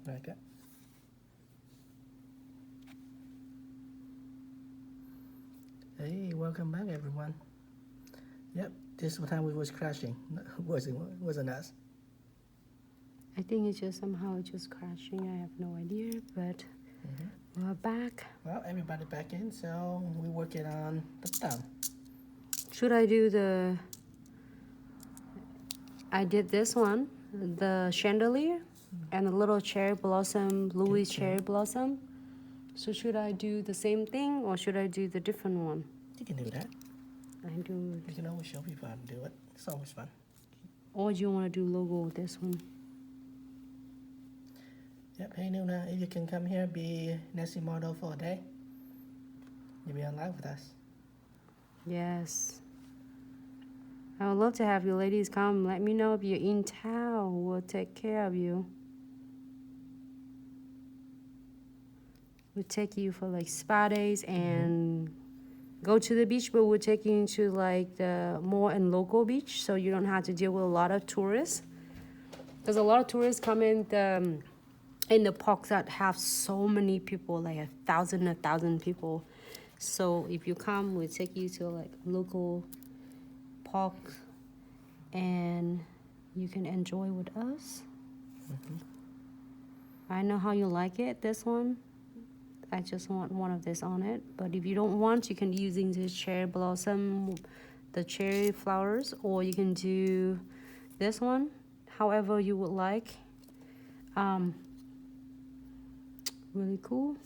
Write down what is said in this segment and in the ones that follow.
Okay. Hey, welcome back, everyone. Yep, this time we was crashing. Wasn't us. I think it's just somehow just crashing. I have no idea, but we're back. Well, everybody back in, so we're working on the thumb. Should I do the... I did this one, the chandelier, and the little cherry blossom, Louis Okay. cherry blossom. So should I do the same thing or should I do the different one? You can do that. I do. You can always show people how to do it. It's always fun. Or do you want to do logo with this one? Yep. Hey, Nuna, if you can come here, be Nessie model for a day. You'll be on live with us. Yes. I would love to have you ladies come. Let me know if you're in town. We'll take care of you. We'll take you for like spa days and go to the beach, but we'll take you into like the more and local beach, so you don't have to deal with a lot of tourists. Because a lot of tourists come in the parks that have so many people, like 1,000 people. So if you come, we'll take you to like local park and you can enjoy with us. I know how you like it, this one. I just want one of this on it. But if you don't want, you can using the cherry blossom, the cherry flowers, or you can do this one, however you would like. Really cool.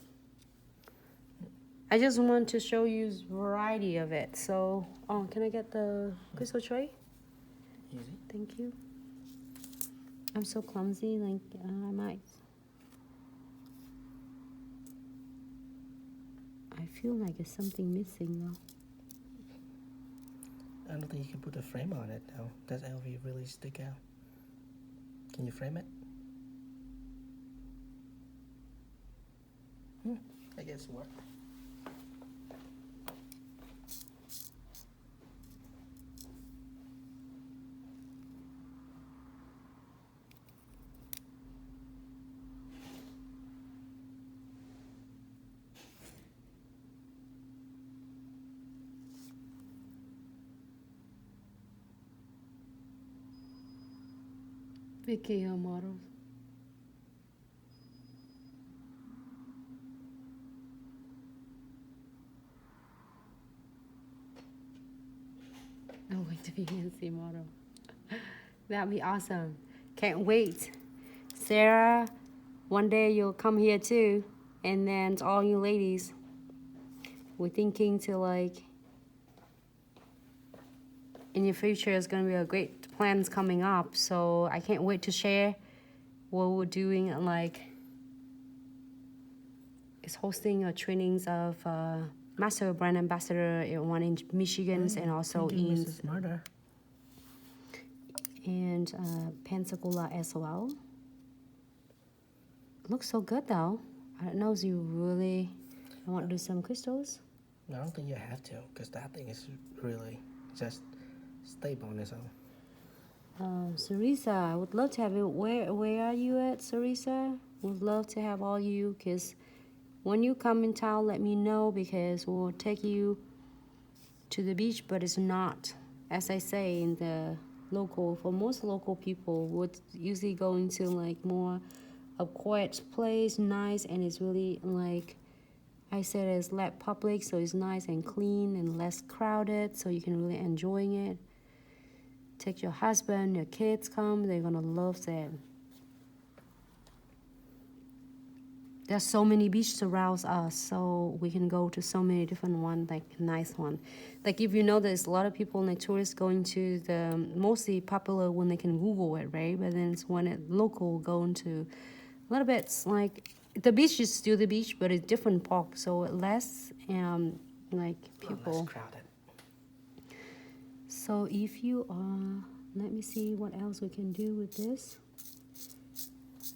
I just want to show you variety of it. So, can I get the crystal tray? Easy. Thank you. I'm so clumsy, like I might. I feel like there's something missing though. I don't think you can put a frame on it though. Does LV really stick out? Can you frame it? I guess it worked. Vicky models. I'm going to be Nancy model. That'd be awesome. Can't wait. Sarah, one day you'll come here too. And then to all you ladies, we're thinking to like, in your future, it's going to be a great plans coming up. So I can't wait to share what we're doing. Like, it's hosting a trainings of master brand ambassador, one in Michigan and also Thank you, in Mrs. Marta. and Pensacola as well. Looks so good though. I don't know if you really want to do some crystals. I don't think you have to, because that thing is really just stable on its own. Sarisa, I would love to have it. Where are you at, Sarisa? Would love to have all you, because when you come in town, let me know, because we'll take you to the beach, but it's not, as I say, in the local, for most local people, would usually go into like more a quiet place, nice, and it's really like I said, it's less public, so it's nice and clean and less crowded, so you can really enjoying it. Take your husband, your kids come, they're gonna love that. There's so many beaches around us, so we can go to so many different ones, like nice one. Like if you know, there's a lot of people and tourists going to the mostly popular when they can Google it, right? But then it's when it local going to a little bit like the beach is still the beach, but it's different park, so less like people. Less crowded. So if you are, let me see what else we can do with this.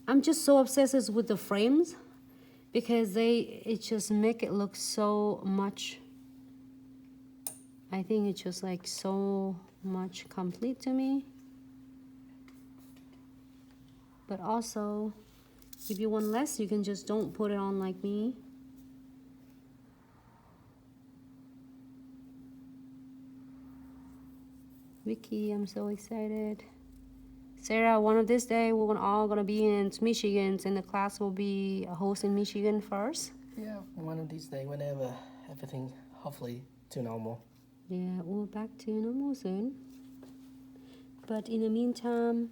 I'm just so obsessed with the frames because it just make it look so much. I think it's just like so much complete to me. But also, If you want less, you can just don't put it on like me. Vicky, I'm so excited. Sarah, one of this day we're all gonna be in Michigan, and the class will be a host in Michigan first. Yeah, one of these days, whenever everything hopefully to normal. Yeah, we're back to normal soon. But in the meantime,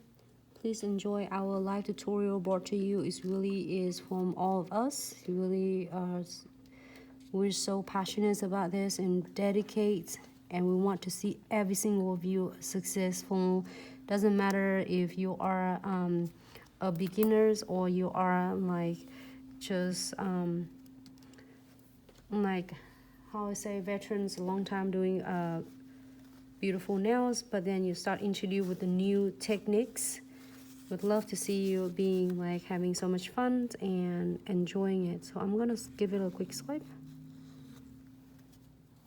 please enjoy our live tutorial brought to you. It really is from all of us. It really we're so passionate about this and dedicate, and we want to see every single of you successful. Doesn't matter if you are a beginners or you are like just like how I say veterans, a long time doing beautiful nails, but then you start introduce with the new techniques. Would love to see you being like having so much fun and enjoying it. So I'm gonna give it a quick swipe.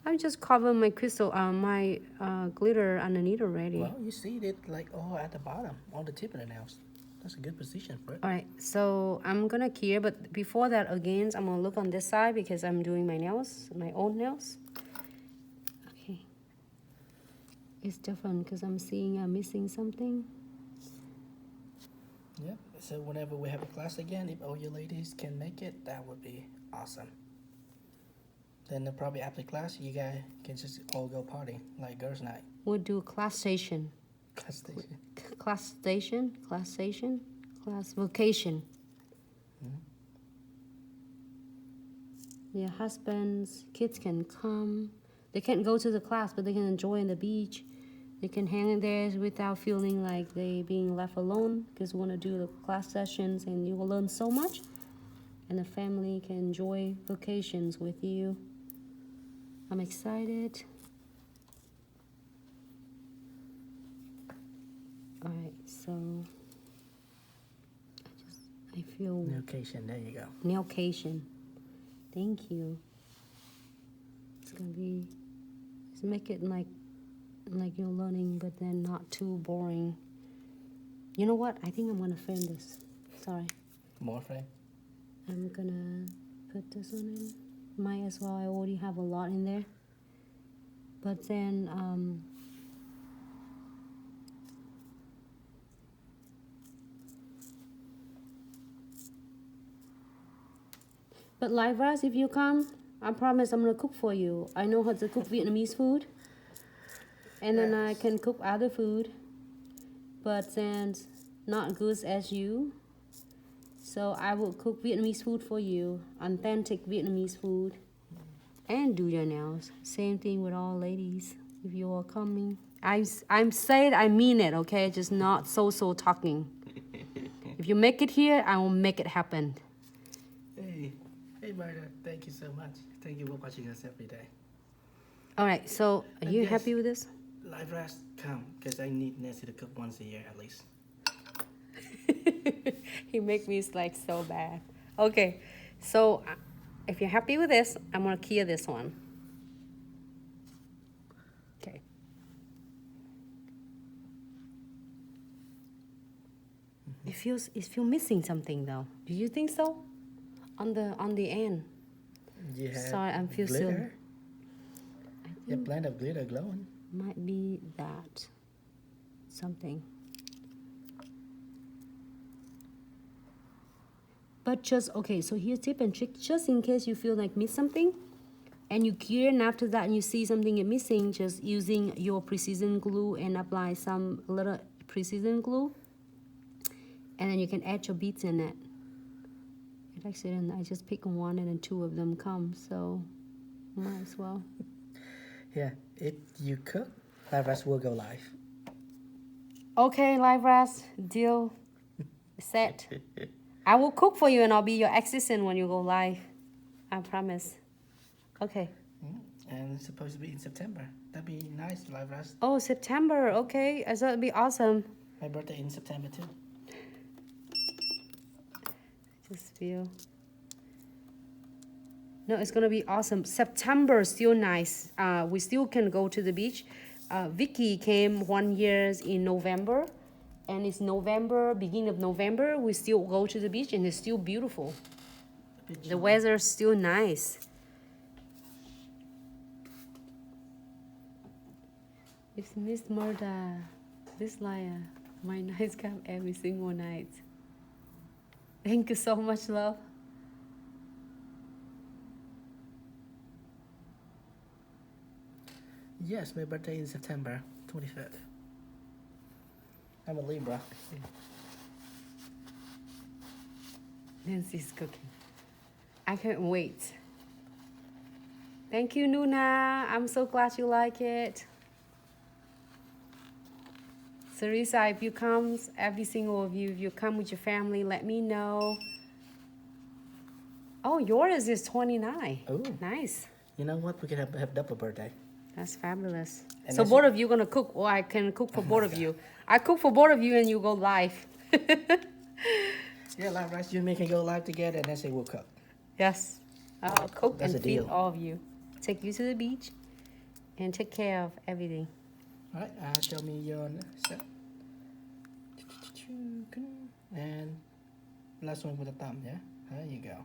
I just cover my crystal, my glitter underneath already. Well, you see it like all at the bottom, on the tip of the nails. That's a good position for it. All right, so I'm gonna clear, but before that, again, I'm gonna look on this side because I'm doing my nails, my own nails. Okay, it's different because I'm seeing I'm missing something. Yep. So whenever we have a class again, if all you ladies can make it, that would be awesome. Then probably after class, you guys can just all go party, like girls' night. We'll do class station. Class station. Class station, class station, class vacation. Your husbands, kids can come. They can't go to the class, but they can enjoy on the beach. They can hang in there without feeling like they being left alone, because we want to do the class sessions and you will learn so much. And the family can enjoy vacations with you. I'm excited. All right, so I feel Nailcation, there you go. nailcation. Thank you. It's gonna be, just make it like you're learning, but then not too boring. You know what? I think I'm gonna frame this. Sorry. More frame. I'm gonna put this one in. Might as well. I already have a lot in there. But then but live Raz, if you come, I promise I'm gonna cook for you. I know how to cook Vietnamese food, and then I can cook other food, but then not good as you. So I will cook Vietnamese food for you, authentic Vietnamese food, and do your nails. Same thing with all ladies. If you are coming, I'm saying I mean it, okay? Just not so talking. If you make it here, I will make it happen. Hey, Marta, thank you so much. Thank you for watching us every day. All right, so are you yes, happy with this? Live Raz, come, because I need Nancy to cook once a year at least. He make me like so bad. Okay, so if you're happy with this, I'm gonna clear this one. Okay. It feels missing something though. Do you think so? On the end. You have Sorry, I'm feel glitter. I think Your blend of glitter glowing. might be that something. But just, okay, so here's tip and trick. Just in case you feel like miss something, and you clear, and after that and you see something you're missing, just using your precision glue and apply some little precision glue. And then you can add your beads in it. It actually, I just pick one and then two of them come, so might as well. Yeah, if you cook, Live Raz will go live. Okay, Live Raz, deal set. I will cook for you and I'll be your assistant when you go live. I promise. Okay. And it's supposed to be in September. That'd be nice, Live Raz. Oh, September. Okay. So that'd be awesome. My birthday in September too. Just feel. No, it's gonna be awesome. September still nice. We still can go to the beach. Vicky came 1 year in November, and it's November, beginning of November, we still go to the beach and it's still beautiful. The weather's still nice. It's Miss Murda. This liar. My nights come every single night. Thank you so much, love. Yes, my birthday is September 25th. I'm a Libra. Nancy's cooking. I can't wait. Thank you, Nuna. I'm so glad you like it. Sarisa, if you come, every single of you, if you come with your family, let me know. Oh, yours is 29. Ooh. Nice. You know what? We could have double birthday. That's fabulous. And So that's- both of you gonna cook, or I can cook for both of you. I cook for both of you and you go live. Yeah, live rice. You and me can go live together, and then say we'll cook. Yes. I'll cook That's and a feed deal. all of you. Take you to the beach and take care of everything. All right, show me your set. And last one with a thumb, yeah? There you go.